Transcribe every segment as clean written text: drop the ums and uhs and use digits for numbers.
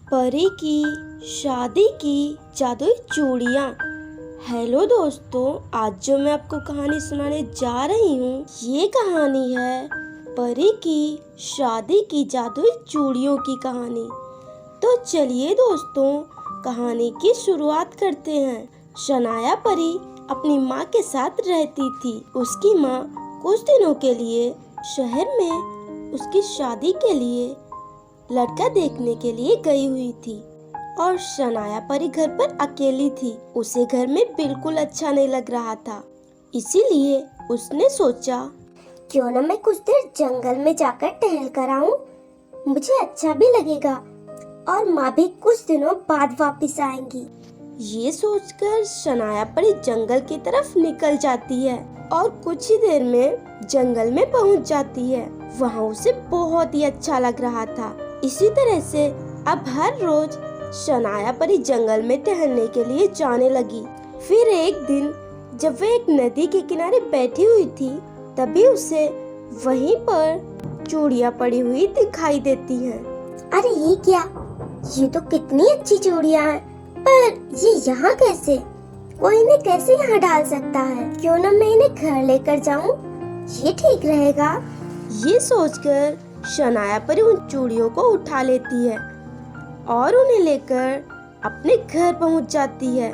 परी की शादी की जादुई चूड़ियाँ। हेलो दोस्तों, आज जो मैं आपको कहानी सुनाने जा रही हूँ ये कहानी है परी की शादी की जादुई चूड़ियों की कहानी। तो चलिए दोस्तों, कहानी की शुरुआत करते हैं। शनाया परी अपनी माँ के साथ रहती थी। उसकी माँ कुछ दिनों के लिए शहर में उसकी शादी के लिए लड़का देखने के लिए गई हुई थी और शनाया परी घर पर अकेली थी। उसे घर में बिल्कुल अच्छा नहीं लग रहा था, इसीलिए उसने सोचा क्यों न मैं कुछ देर जंगल में जाकर टहल कर आऊं, मुझे अच्छा भी लगेगा और माँ भी कुछ दिनों बाद वापस आएंगी। ये सोचकर शनाया परी जंगल की तरफ निकल जाती है और कुछ ही देर में जंगल में पहुंच जाती है। वहाँ उसे बहुत ही अच्छा लग रहा था। इसी तरह से अब हर रोज शनाया परी जंगल में टहलने के लिए जाने लगी। फिर एक दिन जब वह एक नदी के किनारे बैठी हुई थी, तभी उसे वहीं पर चूड़ियाँ पड़ी हुई दिखाई देती हैं। अरे ये क्या, ये तो कितनी अच्छी चूड़ियाँ हैं, पर ये यहाँ कैसे? कोई इन्हें कैसे यहाँ डाल सकता है? क्यों न मैं इन्हें घर लेकर जाऊँ, ये ठीक रहेगा। ये सोचकर शनाया परी उन चूड़ियों को उठा लेती है और उन्हें लेकर अपने घर पहुंच जाती है।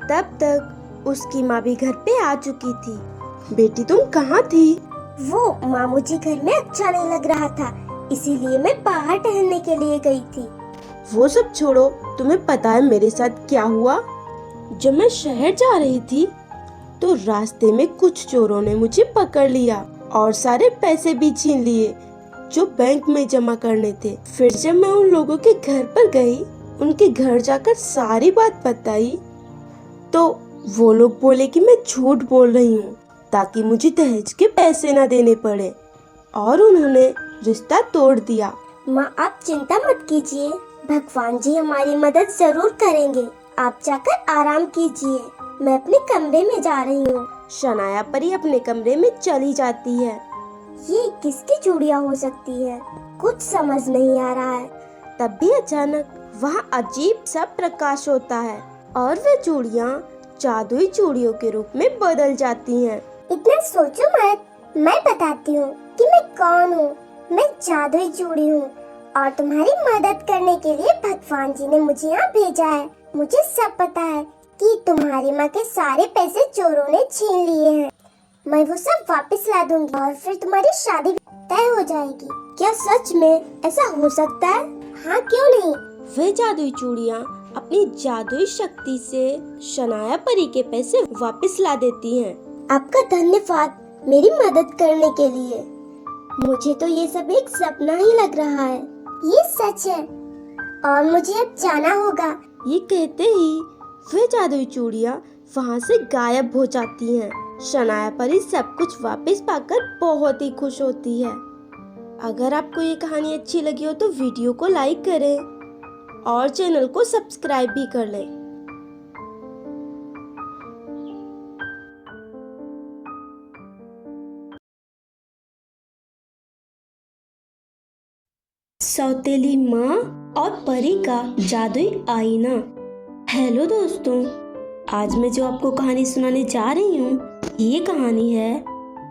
तब तक उसकी माँ भी घर पे आ चुकी थी। बेटी तुम कहाँ थी? वो मामू जी घर में अच्छा नहीं लग रहा था, इसीलिए मैं बाहर टहलने के लिए गई थी। वो सब छोड़ो, तुम्हें पता है मेरे साथ क्या हुआ? जब मैं शहर जा रही थी तो रास्ते में कुछ चोरों ने मुझे पकड़ लिया और सारे पैसे भी छीन लिए जो बैंक में जमा करने थे। फिर जब मैं उन लोगों के घर पर गई, उनके घर जाकर सारी बात बताई, तो वो लोग बोले कि मैं झूठ बोल रही हूँ ताकि मुझे दहेज के पैसे न देने पड़े, और उन्होंने रिश्ता तोड़ दिया। माँ आप चिंता मत कीजिए, भगवान जी हमारी मदद जरूर करेंगे। आप जाकर आराम कीजिए, मैं अपने कमरे में जा रही हूँ। शनाया परी अपने कमरे में चली जाती है। ये किसकी चूड़ियाँ हो सकती है, कुछ समझ नहीं आ रहा है। तब भी अचानक वहाँ अजीब सा प्रकाश होता है और वे चूड़ियाँ जादुई चूड़ियों के रूप में बदल जाती हैं। इतना सोचो मत, मैं बताती हूँ कि मैं कौन हूँ। मैं जादुई चूड़ी हूँ और तुम्हारी मदद करने के लिए भगवान जी ने मुझे यहाँ भेजा है। मुझे सब पता है कि तुम्हारी माँ के सारे पैसे चोरों ने छीन लिए हैं। मैं वो सब वापस ला दूंगी और फिर तुम्हारी शादी तय हो जाएगी। क्या सच में ऐसा हो सकता है? हाँ क्यों नहीं। वे जादुई चूड़ियाँ अपनी जादुई शक्ति से शनाया परी के पैसे वापस ला देती हैं। आपका धन्यवाद मेरी मदद करने के लिए। मुझे तो ये सब एक सपना ही लग रहा है, ये सच है और मुझे अब जाना होगा। ये कहते ही वे जादुई चूड़ियाँ वहाँ से गायब हो जाती हैं। शनाया परी सब कुछ वापस पाकर बहुत ही खुश होती है। अगर आपको ये कहानी अच्छी लगी हो तो वीडियो को लाइक करें और चैनल को सब्सक्राइब भी कर लें। सौतेली माँ और परी का जादुई आईना। हेलो दोस्तों, आज मैं जो आपको कहानी सुनाने जा रही हूँ ये कहानी है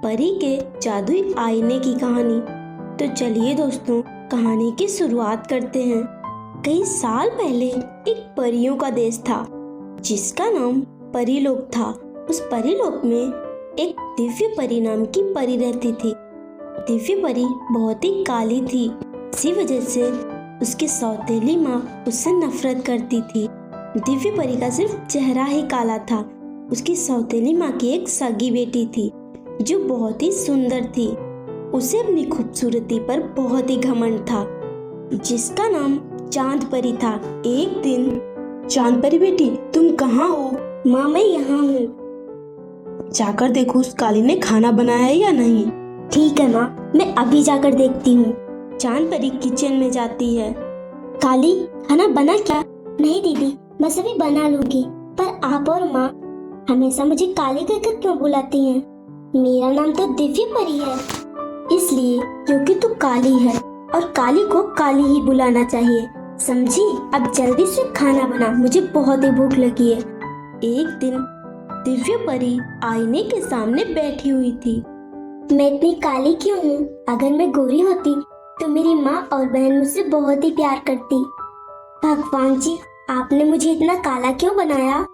परी के जादुई आईने की कहानी। तो चलिए दोस्तों, कहानी की शुरुआत करते हैं। कई साल पहले एक परियों का देश था जिसका नाम परीलोक था। उस परीलोक में एक दिव्य परी नाम की परी रहती थी। दिव्य परी बहुत ही काली थी, इसी वजह से उसकी सौतेली माँ उससे नफरत करती थी। दिव्य परी का सिर्फ चेहरा ही काला था। उसकी सौतेली माँ की एक सगी बेटी थी जो बहुत ही सुंदर थी। उसे अपनी खूबसूरती पर बहुत ही घमंड था, जिसका नाम चांद परी था। एक दिन, चांद परी बेटी तुम कहाँ हो? माँ मैं यहाँ हूँ। जाकर देखो उस काली ने खाना बनाया है या नहीं। ठीक है माँ, मैं अभी जाकर देखती हूँ। चांद परी किचन में जाती है। काली खाना बना क्या? नहीं दीदी, मैं सभी बना लूंगी, पर आप और माँ हमेशा मुझे काली कहकर क्यों बुलाती हैं? मेरा नाम तो दिव्य परी है। इसलिए क्योंकि तू काली है और काली को काली ही बुलाना चाहिए। समझी, अब जल्दी से खाना बना, मुझे बहुत ही भूख लगी है। एक दिन दिव्य परी आईने के सामने बैठी हुई थी। मैं इतनी काली क्यों हूँ? अगर मैं गोरी होती तो मेरी माँ और बहन मुझसे बहुत ही प्यार करती। भगवान जी, आपने मुझे इतना काला क्यों बनाया?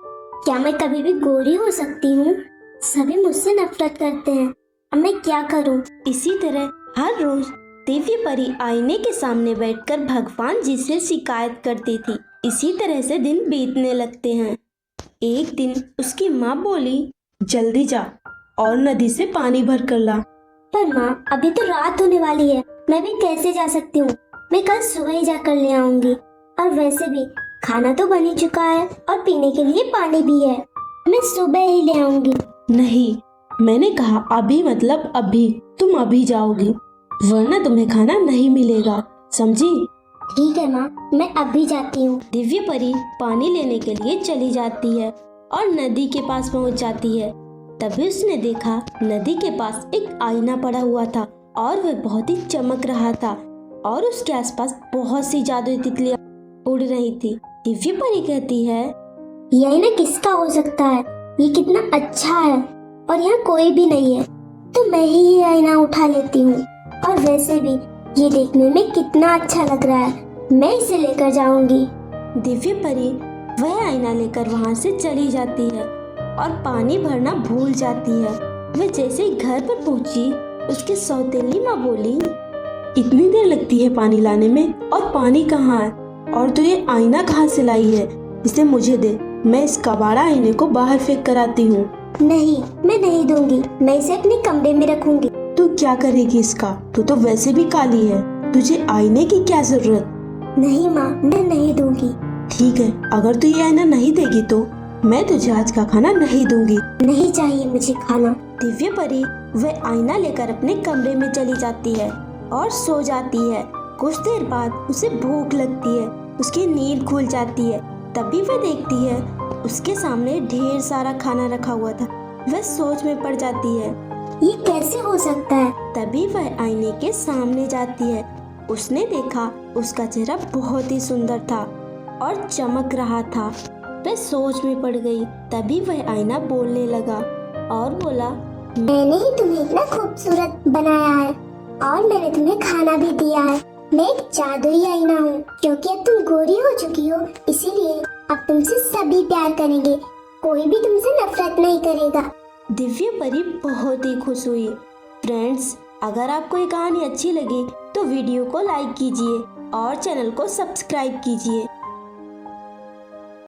क्या मैं कभी भी गोरी हो सकती हूँ? सभी मुझसे नफरत करते हैं, अब मैं क्या करूँ? इसी तरह हर रोज दिव्य परी आईने के सामने बैठकर भगवान जी से शिकायत करती थी। इसी तरह से दिन बीतने लगते हैं। एक दिन उसकी माँ बोली, जल्दी जा और नदी से पानी भर कर ला। पर माँ, अभी तो रात होने वाली है, मैं भी कैसे जा सकती हूँ? मैं कल सुबह ही जाकर ले आऊंगी। और वैसे भी खाना तो बन ही चुका है और पीने के लिए पानी भी है, मैं सुबह ही ले आऊंगी। नहीं, मैंने कहा अभी मतलब अभी, तुम अभी जाओगी, वरना तुम्हें खाना नहीं मिलेगा, समझी? ठीक है माँ, मैं अभी जाती हूँ। दिव्य परी पानी लेने के लिए चली जाती है और नदी के पास पहुंच जाती है। तभी उसने देखा नदी के पास एक आईना पड़ा हुआ था और वह बहुत ही चमक रहा था और उसके आसपास बहुत सी जादुई तितलियां उड़ रही थी। दिव्य परी कहती है, ये आईना किसका हो सकता है? ये कितना अच्छा है और यहाँ कोई भी नहीं है, तो मैं ही ये आईना उठा लेती हूँ। और वैसे भी ये देखने में कितना अच्छा लग रहा है, मैं इसे लेकर जाऊंगी। दिव्य परी वह आईना लेकर वहां से चली जाती है और पानी भरना भूल जाती है। वह जैसे ही घर पर पहुंची, उसकी सौतेली माँ बोली, इतनी देर लगती है पानी लाने में, और पानी कहाँ है? और तू ये आईना कहाँ से लाई है? इसे मुझे दे, मैं इस कबाड़ा आईने को बाहर फेंक कर आती हूँ। नहीं, मैं नहीं दूंगी, मैं इसे अपने कमरे में रखूंगी। तू क्या करेगी इसका? तू तो वैसे भी काली है, तुझे आईने की क्या जरूरत? नहीं माँ, मैं नहीं दूंगी। ठीक है, अगर तू ये आईना नहीं देगी तो मैं तुझे आज का खाना नहीं दूंगी। नहीं चाहिए मुझे खाना। दिव्य परी वह आईना लेकर अपने कमरे में चली जाती है और सो जाती है। कुछ देर बाद उसे भूख लगती है, उसकी नींद खुल जाती है। तभी वह देखती है उसके सामने ढेर सारा खाना रखा हुआ था। वह सोच में पड़ जाती है, ये कैसे हो सकता है? तभी वह आईने के सामने जाती है। उसने देखा उसका चेहरा बहुत ही सुंदर था और चमक रहा था। वह सोच में पड़ गई। तभी वह आईना बोलने लगा और बोला, मैंने ही तुम्हें इतना खूबसूरत बनाया है और मैंने तुम्हें खाना भी दिया है। मैं एक जादुई आईना हूँ, क्योंकि अब तुम गोरी हो चुकी हो, इसीलिए अब तुमसे सभी प्यार करेंगे, कोई भी तुमसे नफरत नहीं करेगा। दिव्य परी बहुत ही खुश हुई। फ्रेंड्स, अगर आपको ये कहानी अच्छी लगी तो वीडियो को लाइक कीजिए और चैनल को सब्सक्राइब कीजिए।